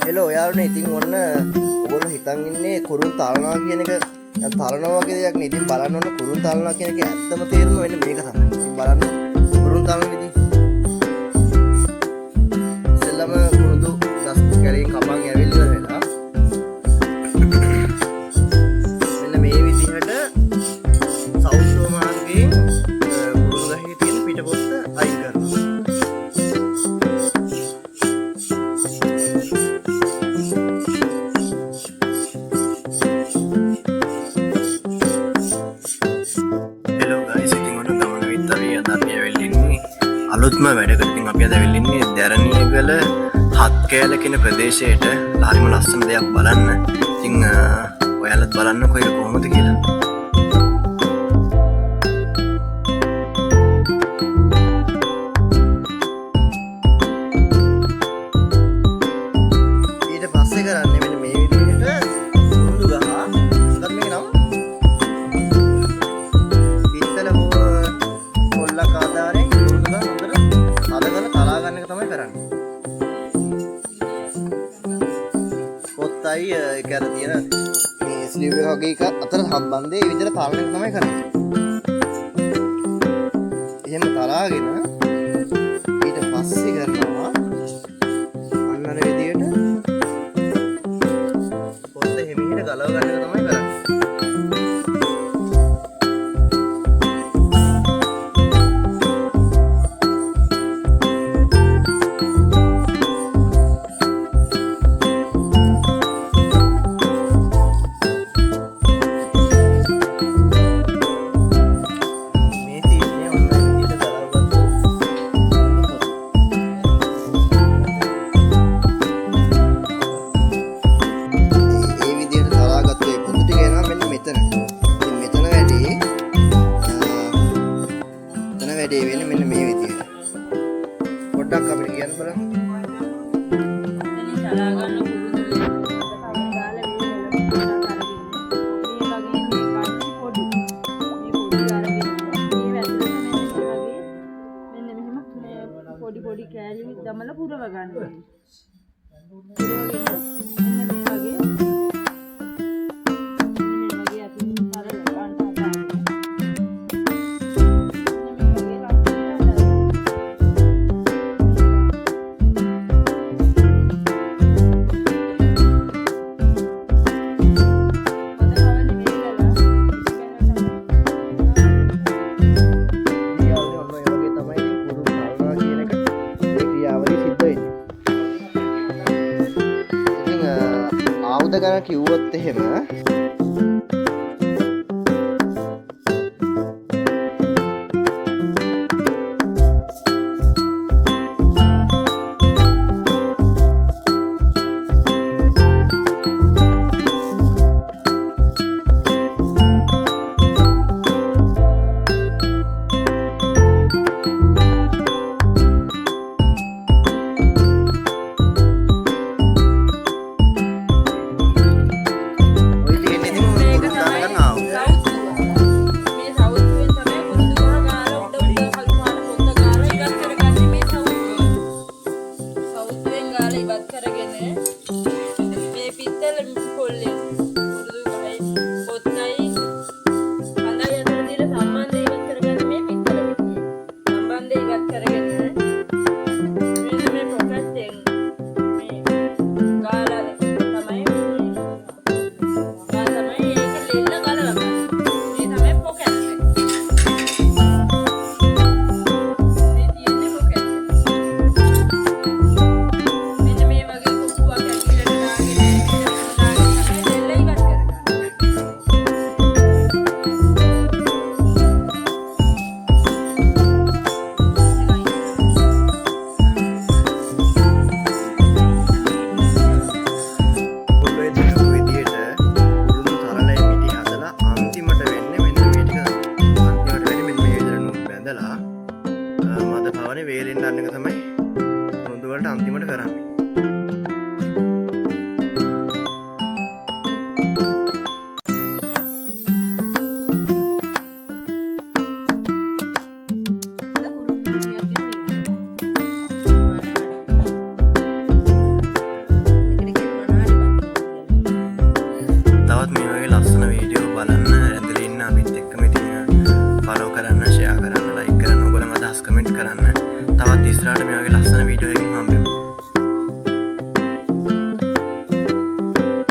Hello ඔයාලනේ ඉතින් ඔන්න ඔයගොල්ලෝ හිතන් ඉන්නේ කුරුන් තලනවා කියන එක තලනවා වගේ දෙයක් නේ. ඉතින් බලන්න ඕන කුරුන් තලනවා කියන එක ඇත්තම තේරුම වෙන්නේ මේක තමයි. ඉතින් බලන්න කුරුන් තලන විදිහ. ඉස්සෙල්ලාම කුරුඳු ගස් කැලේ කපන් ඇවිල්ලා වෙලා මෙන්න මේ විදිහට සෞඛ්‍ය මාර්ගයෙන් කුරුඳු ගහේ තියෙන පිටපොත්ත අයින් කරනවා. අලුත්ම වැඩකටින් අපි අද වෙල්ලින්නේ දැරණියගල හත් කෑල කියන ප්‍රදේශයට හරිම ලස්සන දෙයක් බලන්න. ඉතින් ඔයාලත් බලන්නකෝ ඒක කොහොමද කියලා. ඊට පස්සේ කරන්නේ මෙන්න මේ විදිහට කුරුඳු ගහ. මොකක්ද මේක නම? පිත්තල කොල්ලක් ආදාරේ තලා ගන්න එක තමයි කරන්නේ. පොත්තයි ඒක අර තියෙන මේ ස්ලිව් එක වගේ එක අතර සම්බන්ධය ඒ විදිහට තලන එක තමයි කරන්නේ. එහෙම තලාගෙන ඊට පස්සේ කරනවා අන්න අර විදිහට පොත්ත හිමිහිට ගලව ගන්න එක තමයි කරන්නේ. වැඩේ වෙන්නේ මෙන්න මේ විදිහට. පොඩ්ඩක් අපිට කියන්න බලන්න. තලා ගන්න කුරුඳු දාලා පොඩි අරගෙන මේ වැදුරට මෙන්න මෙහෙම පොඩි කෑලි දමලා පුරව ගන්නවා. මෙන්න මේ වගේ ආයුධ ගන්න කිව්වොත් එහෙම බලන්න ඇතුලේ ඉන්න අපිත් එක්කම ඉතින් ෆලෝ කරන්න, ෂෙයා කරන්න, ලයික් කරන්න, ඔයගොල්ලෝ අදහස් කමෙන්ට් කරන්න. තවත් ඉස්සරහට මේ වගේ ලස්සන වීඩියෝ එකකින්